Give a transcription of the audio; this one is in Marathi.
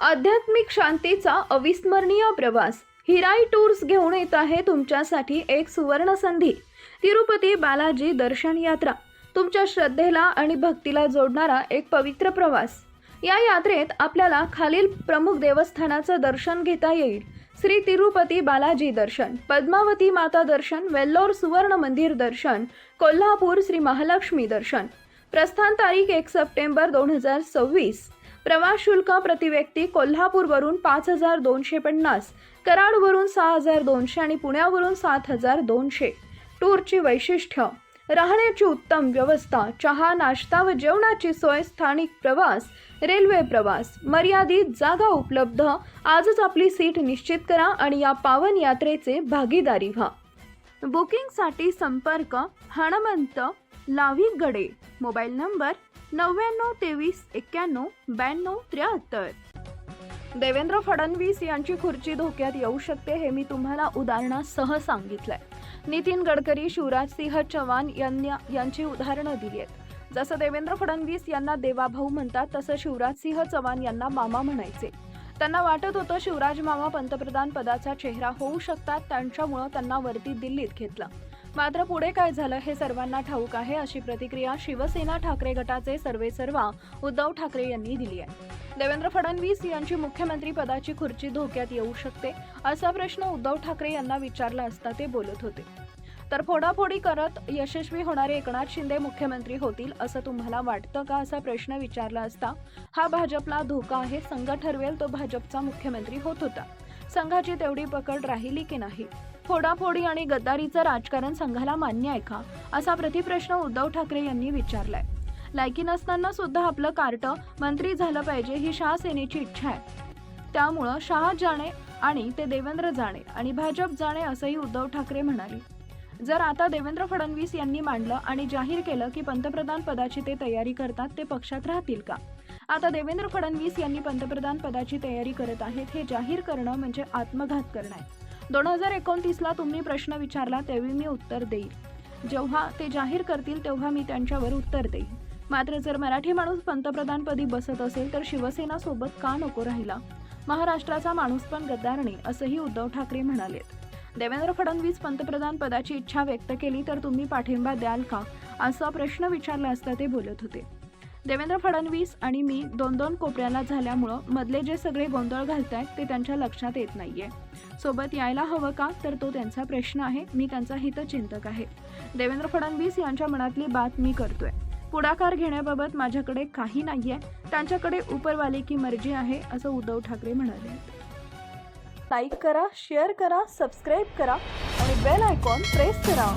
आध्यात्मिक शांतीचा अविस्मरणीय प्रवास हिराई टूर्स घेऊन येत आहे तुमच्यासाठी एक सुवर्ण संधी। तिरुपती बालाजी दर्शन यात्रा तुमच्या श्रद्धेला आणि भक्तीला जोडणारा एक पवित्र प्रवास। या यात्रेत आपल्याला खालील प्रमुख देवस्थानाचं दर्शन घेता येईल। श्री तिरुपती बालाजी दर्शन, पद्मावती माता दर्शन, वेल्लोर सुवर्ण मंदिर दर्शन, कोल्हापूर श्री महालक्ष्मी दर्शन। प्रस्थान तारीख 1 सप्टेंबर 2026। प्रवास शुल्क प्रति व्यक्ती कोल्हापूरवरून 5250, कराडवरून 6200 आणि पुण्यावरून 7200। टूरची वैशिष्ट्य: राहण्याची उत्तम व्यवस्था, चहा नाश्ता व जेवणाची सोय, स्थानिक प्रवास, रेल्वे प्रवास, मर्यादित जागा उपलब्ध। आजच आपली सीट निश्चित करा आणि या पावन यात्रेचे भागीदारी व्हा। बुकिंगसाठी संपर्क हनुमंत लाविगडे, मोबाईल नंबर 99 23 91 92 73। देवेंद्र फडणवीस यांची खुर्ची धोक्यात येऊ शकते हे मी तुम्हाला उदाहरणासह सांगितलंय। नितीन गडकरी, शिवराज सिंह चौहान यांची उदाहरणं दिली आहेत। जसं देवेंद्र फडणवीस यांना देवाभाऊ म्हणतात तसं शिवराज सिंह चौहान यांना मामा म्हणायचे। त्यांना वाटत होतं शिवराज मामा पंतप्रधान पदाचा चेहरा होऊ शकतात, त्यांच्यामुळे त्यांना वरती दिल्लीत घेतलं। मात्र पुढे काय झालं हे सर्वांना ठाऊक आहे, अशी प्रतिक्रिया शिवसेना ठाकरे गटाचे सर्वेसर्वा उद्धव ठाकरे यांनी दिली आहे। देवेंद्र फडणवीस यांची मुख्यमंत्री पदाची खुर्ची धोक्यात येऊ शकते असा प्रश्न उद्धव ठाकरे यांना विचारला असता ते बोलत होते। तर फोडाफोडी करत यशस्वी होणारे एकनाथ शिंदे मुख्यमंत्री होतील असं तुम्हाला वाटतं का, असा प्रश्न विचारला असता हा भाजपला धोका आहे, संघ ठरवेल तो भाजपचा मुख्यमंत्री होत होता। संघाची तेवढी पकड राहिली की नाही? फोडाफोडी आणि गद्दारीचं राजकारण संघाला मान्य आहे का, असा प्रतिप्रश्न उद्धव ठाकरे यांनी विचारलाय। लायकी नसताना सुद्धा आपलं कार्ट मंत्री झालं पाहिजे ही शहासेनेची इच्छा आहे। त्यामुळं शहा जाणे आणि ते देवेंद्र जाणे आणि भाजप जाणे असंही उद्धव ठाकरे म्हणाले। जर आता देवेंद्र फडणवीस यांनी मांडलं आणि जाहीर केलं की पंतप्रधान पदाची ते तयारी करतात, ते पक्षात राहतील का? आता देवेंद्र फडणवीस यांनी पंतप्रधान पदाची तयारी करत आहेत हे जाहीर करणं म्हणजे आत्मघात करणं आहे। 2029ला तुम्ही प्रश्न विचारला तेव्हा मी उत्तर देईल, जेव्हा ते जाहीर करतील तेव्हा मी त्यांच्यावर उत्तर देईल। मात्र जर मराठी माणूस पंतप्रधानपदी बसत असेल तर शिवसेना सोबत का नको राहिला? महाराष्ट्राचा माणूस पण गद्दार नाही, असंही उद्धव ठाकरे म्हणालेत। देवेंद्र फडणवीस पंतप्रधान पदाची इच्छा व्यक्त केली तर तुम्ही पाठिंबा द्याल का, असा प्रश्न विचारला असता ते बोलत होते। देवेंद्र फडणवीस आणि मी दोन कोपऱ्याला झाल्यामुळं मधले जे सगळे गोंधळ घालतायत ते त्यांच्या लक्षात येत नाहीये। सोबत यायला हवं का, तर तो त्यांचा प्रश्न आहे, मी त्यांचा हितचिंतक आहे। देवेंद्र फडणवीस यांच्या मनातली बात मी करतोय। पुढाकार घेण्याबाबत माझ्याकडे काही नाहीये, त्यांच्याकडे उपरवाले की मर्जी आहे, असं उद्धव ठाकरे म्हणाले। लाईक करा, शेअर करा, सबस्क्राईब करा आणि बेल आयकॉन प्रेस करा।